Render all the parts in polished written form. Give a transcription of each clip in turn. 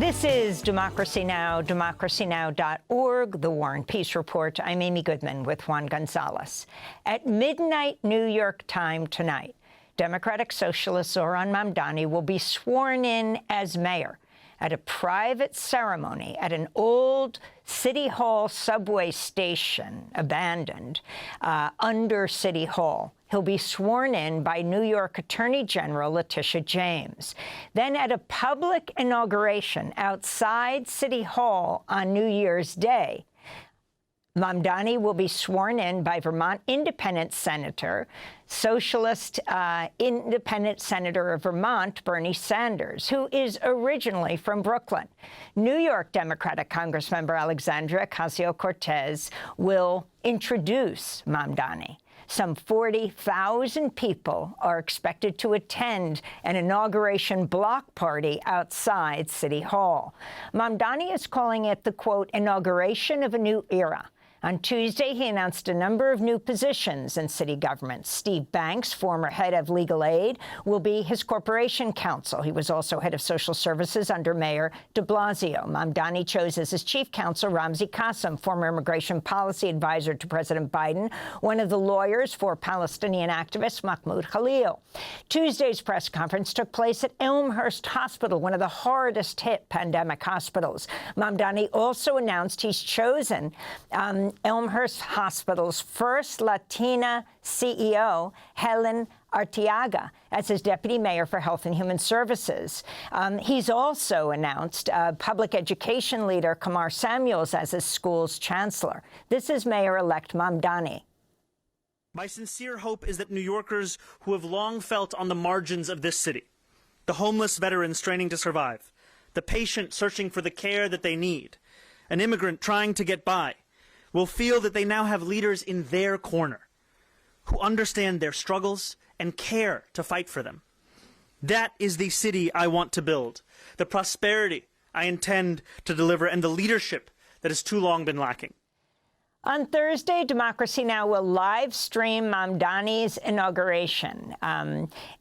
This is Democracy Now!, democracynow.org, The War and Peace Report. I'm Amy Goodman with Juan Gonzalez. At midnight New York time tonight, Democratic Socialist Zohran Mamdani will be sworn in as mayor at a private ceremony at an old City Hall subway station, abandoned, under City Hall. He'll be sworn in by New York Attorney General Letitia James. Then at a public inauguration outside City Hall on New Year's Day, Mamdani will be sworn in by Vermont Independent Senator, Socialist Independent Senator of Vermont, Bernie Sanders, who is originally from Brooklyn. New York Democratic Congressmember Alexandria Ocasio-Cortez will introduce Mamdani. Some 40,000 people are expected to attend an inauguration block party outside City Hall. Mamdani is calling it the, quote, inauguration of a new era. On Tuesday, he announced a number of new positions in city government. Steve Banks, former head of legal aid, will be his corporation counsel. He was also head of social services under Mayor de Blasio. Mamdani chose as his chief counsel Ramzi Qassem, former immigration policy advisor to President Biden, one of the lawyers for Palestinian activist Mahmoud Khalil. Tuesday's press conference took place at Elmhurst Hospital, one of the hardest-hit pandemic hospitals. Mamdani also announced he's chosen Elmhurst Hospital's first Latina CEO, Helen Arteaga, as his deputy mayor for Health and Human Services. He's also announced public education leader Kamar Samuels as his school's chancellor. This is Mayor-elect Mamdani. My sincere hope is that New Yorkers who have long felt on the margins of this city, the homeless veteran straining to survive, the patient searching for the care that they need, an immigrant trying to get by, will feel that they now have leaders in their corner who understand their struggles and care to fight for them. That is the city I want to build, the prosperity I intend to deliver, and the leadership that has too long been lacking. On Thursday, Democracy Now! Will live stream Mamdani's inauguration.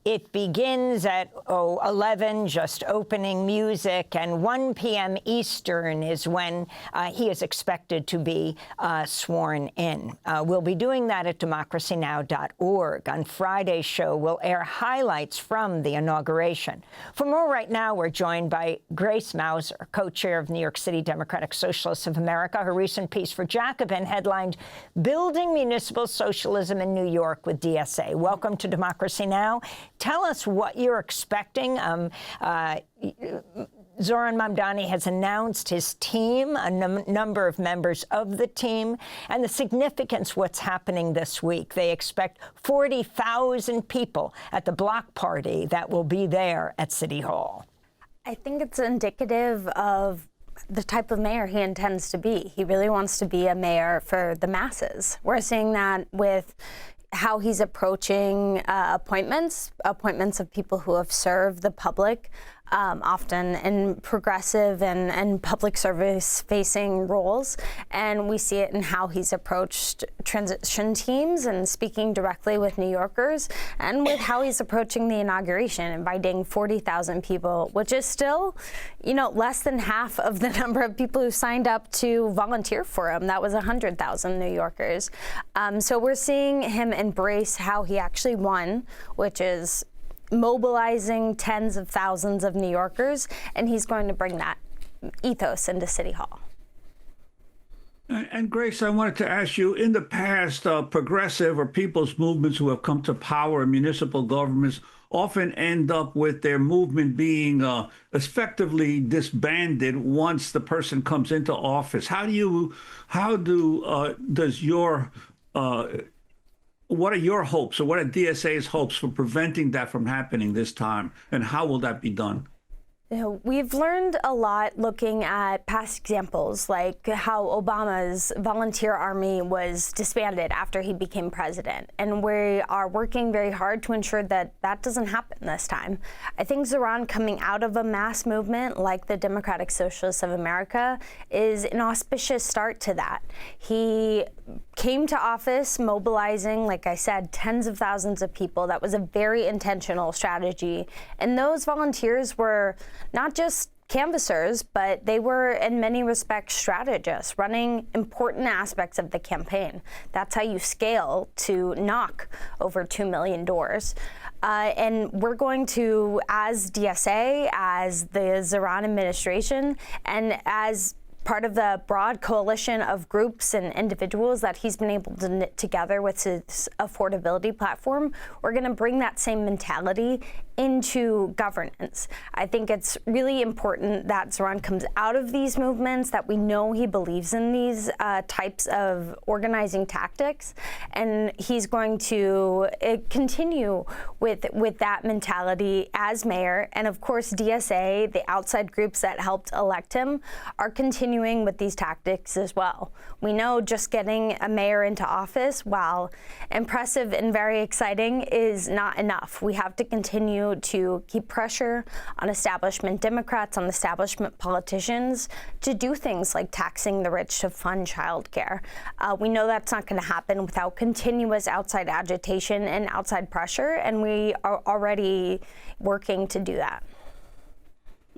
It begins at 11, just opening music, and 1 p.m. Eastern is when he is expected to be sworn in. We'll be doing that at democracynow.org. On Friday's show, we'll air highlights from the inauguration. For more right now, we're joined by Grace Mausser, co-chair of New York City Democratic Socialists of America. Her recent piece for Jacobin headlined "Building Municipal Socialism in New York with DSA." Welcome to Democracy Now! Tell us what you're expecting. Zohran Mamdani has announced his team, a number of members of the team, and the significance of what's happening this week. They expect 40,000 people at the block party that will be there at City Hall. I think it's indicative of the type of mayor he intends to be. He really wants to be a mayor for the masses. We're seeing that with how he's approaching appointments of people who have served the public, often in progressive and public service-facing roles. And we see it in how he's approached transition teams and speaking directly with New Yorkers, and with how he's approaching the inauguration, inviting 40,000 people, which is still, less than half of the number of people who signed up to volunteer for him. That was 100,000 New Yorkers. So we're seeing him embrace how he actually won, which is mobilizing tens of thousands of New Yorkers, and he's going to bring that ethos into City Hall. And Grace, I wanted to ask you, in the past, progressive or people's movements who have come to power in municipal governments often end up with their movement being effectively disbanded once the person comes into office. What are your hopes, or what are DSA's hopes for preventing that from happening this time, and how will that be done? We've learned a lot looking at past examples, like how Obama's volunteer army was disbanded after he became president. And we are working very hard to ensure that that doesn't happen this time. I think Zohran coming out of a mass movement like the Democratic Socialists of America is an auspicious start to that. He came to office mobilizing, like I said, tens of thousands of people. That was a very intentional strategy. And those volunteers were not just canvassers, but they were in many respects strategists running important aspects of the campaign. That's how you scale to knock over 2 million doors. And we're going to, as DSA, as the Zohran administration, and as part of the broad coalition of groups and individuals that he's been able to knit together with his affordability platform, we're going to bring that same mentality into governance. I think it's really important that Zohran comes out of these movements, that we know he believes in these types of organizing tactics, and he's going to continue with that mentality as mayor. And of course, DSA, the outside groups that helped elect him, are continuing with these tactics as well. We know just getting a mayor into office, while impressive and very exciting, is not enough. We have to continue to keep pressure on establishment Democrats, on establishment politicians, to do things like taxing the rich to fund childcare. We know that's not going to happen without continuous outside agitation and outside pressure, and we are already working to do that.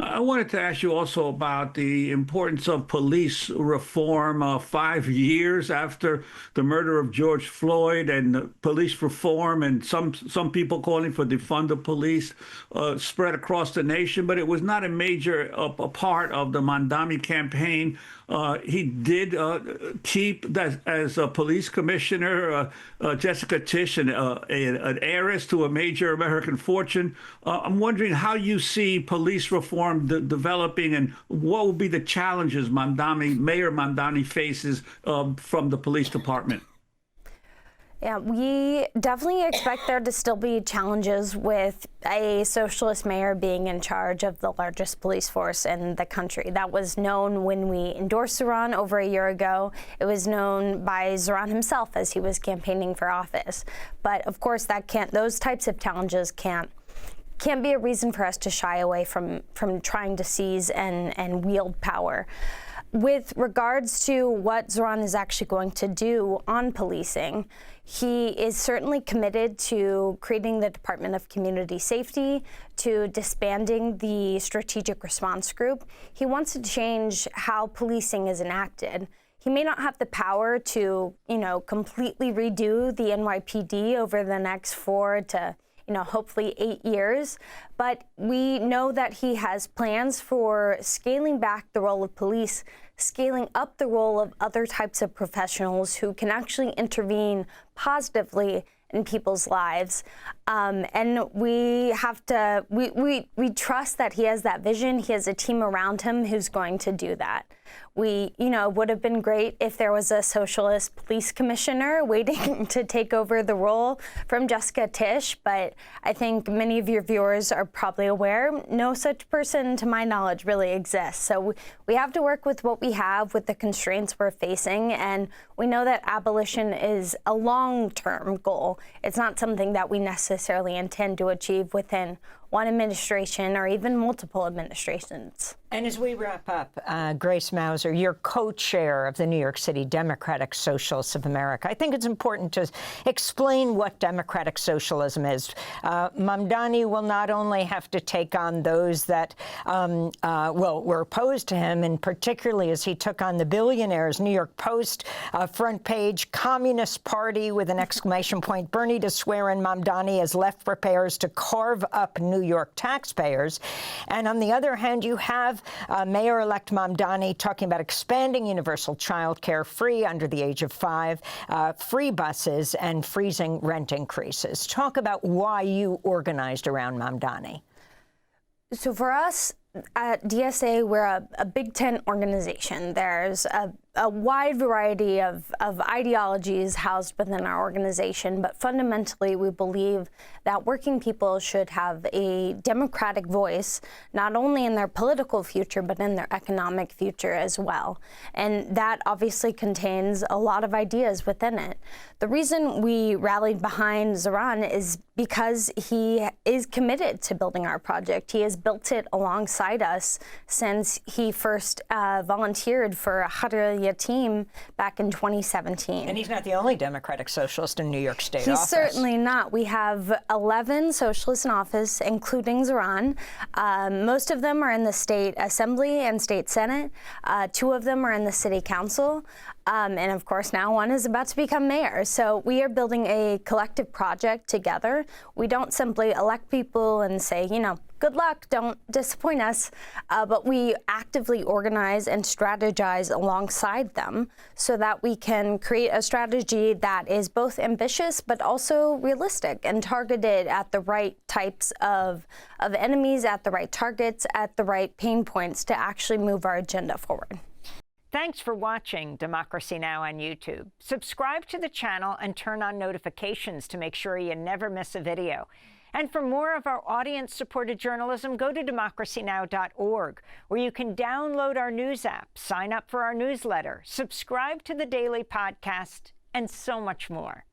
I wanted to ask you also about the importance of police reform 5 years after the murder of George Floyd, and police reform, and some people calling for defund the police spread across the nation, but it was not a major part of the Mamdani campaign. He did keep that as a police commissioner, Jessica Tisch, an heiress to a major American fortune. I'm wondering how you see police reform developing, and what will be the challenges Mayor Mamdani faces from the police department. Yeah, we definitely expect there to still be challenges with a socialist mayor being in charge of the largest police force in the country. That was known when we endorsed Zohran over a year ago. It was known by Zohran himself as he was campaigning for office. But of course, those types of challenges can't be a reason for us to shy away from trying to seize and wield power. With regards to what Zohran is actually going to do on policing, he is certainly committed to creating the Department of Community Safety, to disbanding the Strategic Response Group. He wants to change how policing is enacted. He may not have the power to, completely redo the NYPD over the next 4 to hopefully 8 years. But we know that he has plans for scaling back the role of police, scaling up the role of other types of professionals who can actually intervene positively in people's lives. And we trust that he has that vision. He has a team around him who's going to do that. We, would have been great if there was a socialist police commissioner waiting to take over the role from Jessica Tisch, but I think many of your viewers are probably aware no such person, to my knowledge, really exists. So we have to work with what we have, with the constraints we're facing, and we know that abolition is a long-term goal. It's not something that we necessarily intend to achieve within one administration or even multiple administrations. And as we wrap up, Grace Mausser, you're co-chair of the New York City Democratic Socialists of America. I think it's important to explain what democratic socialism is. Mamdani will not only have to take on those that, were opposed to him, and particularly as he took on the billionaires. New York Post front page, Communist Party with an exclamation point. Bernie to swear in Mamdani as left prepares to carve up New York taxpayers. And on the other hand, you have Mayor-elect Mamdani talking about expanding universal child care, free under the age of 5, free buses, and freezing rent increases. Talk about why you organized around Mamdani. So for us at DSA, we're a Big Tent organization. There's a wide variety of ideologies housed within our organization, but fundamentally we believe that working people should have a democratic voice, not only in their political future, but in their economic future as well. And that obviously contains a lot of ideas within it. The reason we rallied behind Zohran is because he is committed to building our project. He has built it alongside us since he first volunteered for a $100 be a team back in 2017. And he's not the only Democratic socialist in New York State He's office. certainly not. We have 11 socialists in office, including Zohran. Most of them are in the state assembly and state senate. 2 of them are in the city council. And of course, now one is about to become mayor. So we are building a collective project together. We don't simply elect people and say, you know, good luck, don't disappoint us. But we actively organize and strategize alongside them so that we can create a strategy that is both ambitious but also realistic and targeted at the right types of enemies, at the right targets, at the right pain points to actually move our agenda forward. Thanks for watching Democracy Now! On YouTube. Subscribe to the channel and turn on notifications to make sure you never miss a video. And for more of our audience-supported journalism, go to democracynow.org, where you can download our news app, sign up for our newsletter, subscribe to the daily podcast, and so much more.